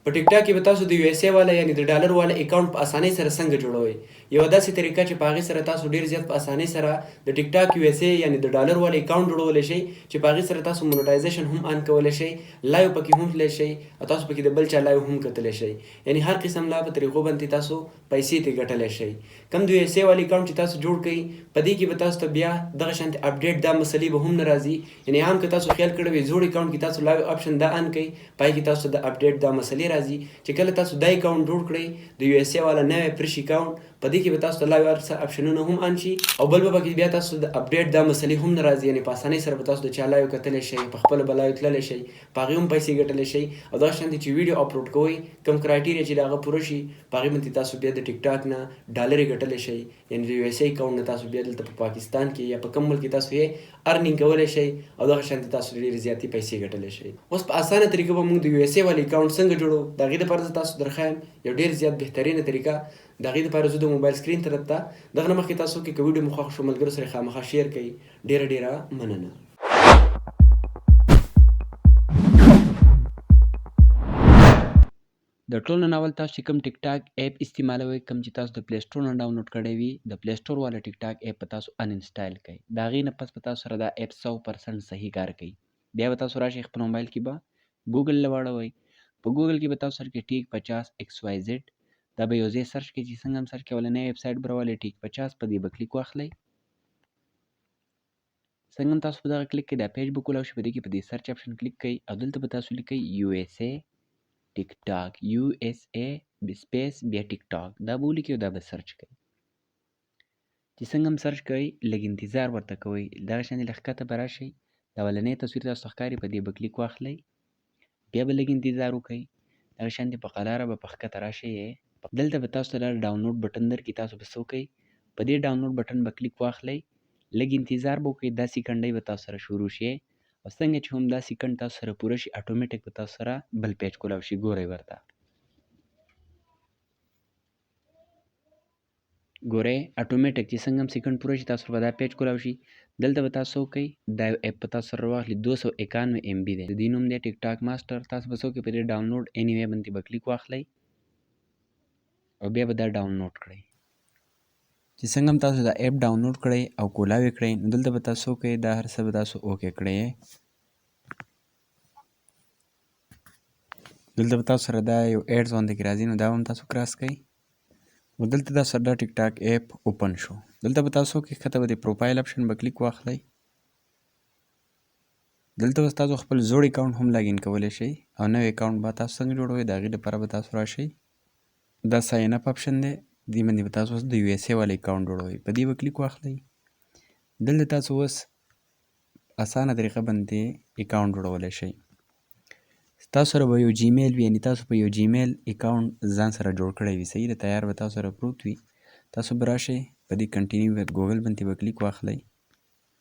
په ټیک ټاک کې به تاسو د یو اس ای والا یعنی د ډالر والا اکاونټ په اسانۍ سره څنګه جوړوئ. یو داسې طریقه چې په هغې سره تاسو ډېر زیات په اسانۍ سره د ټیک ټاک یو اس ای یعنی د ډالر والا اکاونټ جوړولی شئ چې په هغې سره تاسو مونټایزیشن هم آن کولی شئ، لایو پکې هم تللی شئ او تاسو پکې د بل چا لایو هم کتلی شئ. یعنی هر قسم لا په طریقو باندې تاسو پیسې ترې ګټلی شئ. کوم د یو اس ای والا اکاونټ چې تاسو جوړ کړئ په دې کې به تاسو ته بیا دغه شانتې اپډیټ دا مسلې به هم نه راځي. یعنی عام که تاسو خیال کړی وي زوړ اکاونټ کې تاسو لایو آپشن دا آن کړئ، پای کې تاسو ته د اپډیټ دا مسلې راځي چې کله تاسو دا اکاونټ جوړ کړئ د یو اس ای والا نوی فرش اکاونټ په دې کې به تاسو ته لایو هر څه آپشنونه هم آن شي او بل به پکې بیا تاسو د اپډیټ دا مسلې هم نه راځي. یعنی په اسانۍ سره به تاسو د چا لایو کتلی شئ، په خپله به لایو تللی شئ، په هغې هم پیسې ګټلی شئ. او دغه شانتې چې ویډیو اپلوډ کوئ کوم کرایټیریا چې د هغه پوره شي په هغې باندې تاسو بیا د ټیک ټاک نه ډالرې ګټلی شئ. یعنی د یو اس ای اکاونټ نه تاسو بیا دلته په پاکستان کې یا په کوم ملک کې تاسو یې ارنینګ کولی شئ او دغه شانتې تاسو ډېرې زیاتې پیسې ګټلی شئ. اوس په اسانه طریقه به موږ د یو اس ای والا اکاونټ څنګه جوړو د هغې دپاره زه تاسو درښایم یو ډېر زیات بهترینه طریقه. د هغې دپاره زه د موبایل سکرین طرف ته دغه نه مخکې تاسو کې که ویډیو مو خوښ شو ملګرو سره یې خامخا شیر کړئ. ډېره مننه. د ټولو نه اول تاسو چې کوم ټیک ټاک اپ استعمالوئ، کوم چې تاسو د پلی سټور نه ډاونلوډ کړی وي، د پلی سټور والا ټیک ټاک اپ په تاسو ان انسټال کړئ. د هغې نه پس به تاسو سره دا اپ 100% صحیح کار کوي. بیا به تاسو راشئ خپل موبایل کې به ګوګل واړوئ. په ګوګل کې به تاسو سرچ کړئ ټیک 50 ایکس وائی زیډ. دا به یو ځای سرچ کړئ چې څنګه هم سرچ کړئ اولنی ویب سایټ به راولئ ټیک 50 په دې به کلیک واخلئ. څنګه هم تاسو په دغه کلیک کړئ دا پیج به کولاو شي. په دې کې په دې سرچ اپشن کلیک کړئ او دلته به تاسو لیکئ یو اس ای ټیک ټاک، یو اس ای سپیس بیا ټیک ټاک، دا به ولیکئ او دا به سرچ کړئ. چې څنګه هم سرچ کړئ لږ انتظار ورته کوئ. دغه شانې لږ ښکته به راشئ، دا اولنی تصویر تاسو ته ښکاري، په دې به کلیک واخلئ. بیا به لږ انتظار وکئ. دغه شانتې په قلاره به په ښکته راشئ. دلته به تاسو ته دا ډاونلوډ بټن درکړي، تاسو به څه وکئ په دې ډاونلوډ بټن به کلیک واخلئ. لږ انتظار به وکئ، دا سیکنډۍ به تاسو سره شروع شي او څنګه چې هم دا سیکنډ تاسو سره پوره شي اټومیټک به تاسو سره بل پیج کولاو شي. ګورئ ورته ګورئ اټومیټک چې څنګه هم سیکنډ پوره شي تاسو سره به دا پیج کولاو شي. دلته به تاسو وکئ دا اپ په تاسو سره راواخلي 291 MB دی. د دې نوم دی ټیک ټاک ماسټر. تاسو به څه وکئ په دې ډاونلوډ اني وی باندې به کلیک واخلئ او بیا به دا ډاونلوډ کړئ. چې څنګه هم تاسو دا اپ ډاونلوډ کړئ او کولاو یې کړئ نو دلته به تاسو وکئ دا هر څه به تاسو اوکې کړئ. دلته به تاسو سره دا یو ایډز غوندې کې راځي نو دا هم تاسو کراس کړئ. نو دلته تاسو سره دا ټیک ټاک اپ اوپن شو. دلته به تاسو وکئ ښکته به د پروفایل اپشن به کلیک واخلئ. دلته به تاسو خپل زوړ اکاونټ هم لاګین کولی شئ او نوی اکاونټ به تاسو څنګه جوړوئ د هغې دپاره به تاسو راشئ. دا ساین اپ اپشن دی، دې باندې به تاسو اوس د یو اس ای والا اکاونټ جوړوئ. په دې به کلیک واخلئ. دلته تاسو اوس اسانه طریقه باندې اکاونټ جوړولی شئ. تاسو سره به یو جیمیل وي، یعنې تاسو به یو جیمیل اکاونټ ځان سره جوړ کړی وي، صحیح ده، تیار به تاسو سره پروت وي. تاسو به راشئ په دې کنټینیو ویت ګوګل باندې به کلیک واخلئ.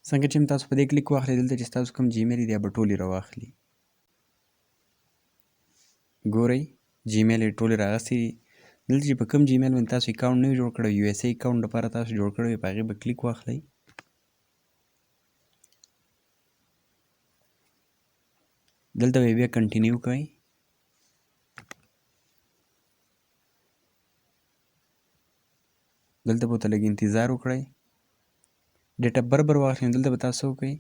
څنګه چې هم تاسو په دې کلیک واخلئ دلته چې ستاسو کوم جیمیل دی به ټولې راواخلي. ګورئ جیمیل یې ټولې راغستې دي. دلته چې په کوم جیمیل باندې تاسو اکاونټ نه وي جوړ کړی، یو اس ای اکاونټ لپاره تاسو جوړ کړی وي، په هغې به کلیک واخلئ. دلته به بیا کنټینیو کوئ. دلته به ورته لږ انتظار وکړئ. ډیټ اف برث به واخلئ. دلته به تاسو وکئ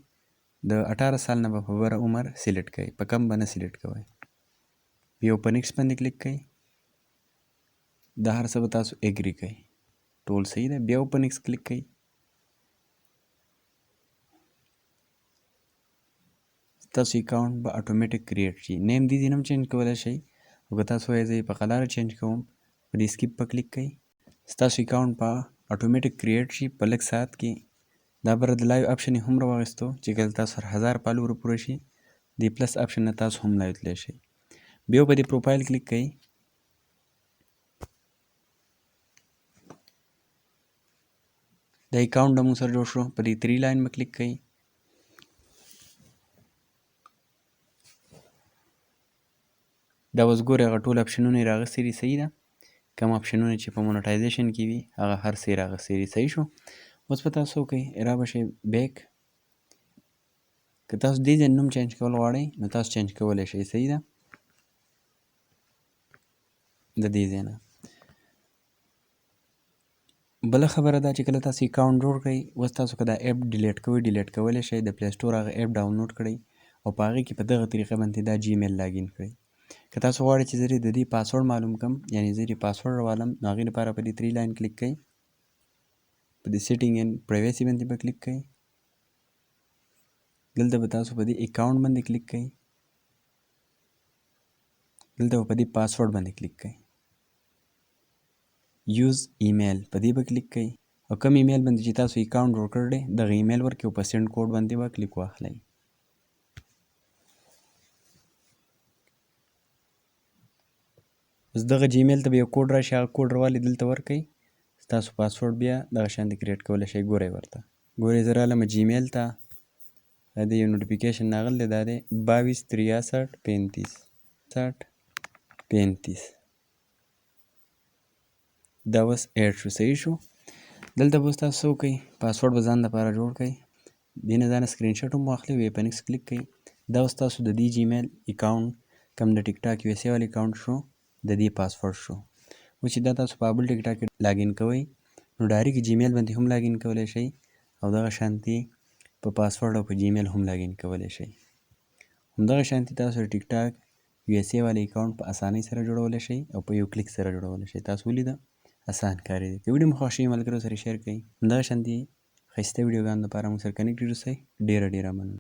د 18 سال نه به په بره عمر سلیکټ کړئ، په کم به نه سلیکټ کوئ. بیا په نیکسټ باندې کلیک کړئ. دا هر څه به تاسو اګري کړئ، ټول صحیح ده. بیا په نیکسټ کلیک کړئ. ستاسو اکاونټ به اټومیټک کریټ شي. نیم دې ځینې هم چینج کولی شئ او که تاسو وایئ زه یې په قلاره چینج کوم په دې سکیپ په کلیک کړئ. ستاسو اکاونټ به اټومیټک کریټ شي په لږ ساعت کې. دا بره د لایو آپشن یې هم راواخیستو چې کله تاسو سره 1000 فالوور پوره شي د پلس آپشن نه تاسو هم لایو تللی شئ. بیا په دې پروفایل کلیک کړئ. دا اکاونټ د موږ سره جوړ شو. په دې 3 لاین به کلیک کړئ. دا اوس ګورئ هغه ټول آپشنونه یې راغستي دي، صحیح ده. کوم آپشنونه چې په مونټایزیشن کې وي هغه هر څه یې راغستي دي، صحیح شو. اوس به تاسو وکئ را به شئ بیک. که تاسو دې ځای نوم چینج کول غواړئ نو تاسو چینج کولی شئ، صحیح ده. د دې ځای نه. بله خبره دا چې کله تاسو اکاونټ جوړ کړئ، اوس تاسو که دا اپ ډیلیټ کوئ ډیلیټ کولی شئ. د پلی سټور هغه اپ ډاونلوډ کړئ او په هغې کې په دغه طریقه باندې دا جیمیل لاګین کړئ. که تاسو غواړئ چې زه د دې پاسورډ معلوم کړم، یعنې زه یې پاسورډ راوالم، نو هغې لپاره په دې 3 لاین کلیک کړئ. په دې سیټینګ اینډ پرایویسي باندې به کلیک کړئ. دلته به تاسو په دې اکاونټ باندې کلیک کړئ. دلته به په دې پاسورډ باندې کلیک کړئ. یوز ایمیل په دې به کلیک کړئ او کوم ایمیل باندې چې تاسو اکاونټ جوړ کړی دی دغه ایمیل ورکړئ او په سینډ کوډ باندې به کلیک واخلئ. اوس دغه جیمیل ته به یو کوډ راشي، هغه کوډ راوالئ دلته ورکړئ. ستاسو پاسورډ بیا دغه شانتې کریټ کولی شئ. ګورئ ورته ګورئ زه رالم جیمیل ته، د دې یو نوټیفیکیشن راغلی دی، دا دی 226365 دا اوس ایډ شو، صحیح شو. دلته به اوس تاسو څه وکئ، پاسورډ به ځان لپاره جوړ کړئ. دې نه ځانه سکرین شاټ هم واخلئ، وی په نیکس کلیک کړئ. دا اوس تاسو د دې جیمیل اکاونټ کوم د ټیک ټاک USA والا اکاونټ شو، د دې پاسورډ شو. اوس چې دا تاسو په بل ټیک ټاک کې لاګین کوئ نو ډایرکټ جیمیل باندې هم لاګین کولی شئ او دغه شانتې په پاسورډ او په جیمیل هم لاګین کولی شئ. همدغه شانتې تاسو د ټیک ټاک USA والا اکاونټ په اسانۍ سره جوړولی شئ او په یو کلیک سره جوړولی شئ. تاسو ولیده اسان کار دی. که ویډیو مو خوښ شي ملګرو سره شیر کړئ. همدغه شانتې ښایسته ویډیوګانو لپاره موږ سره کنیکټډ اوسئ. ډېره مننه.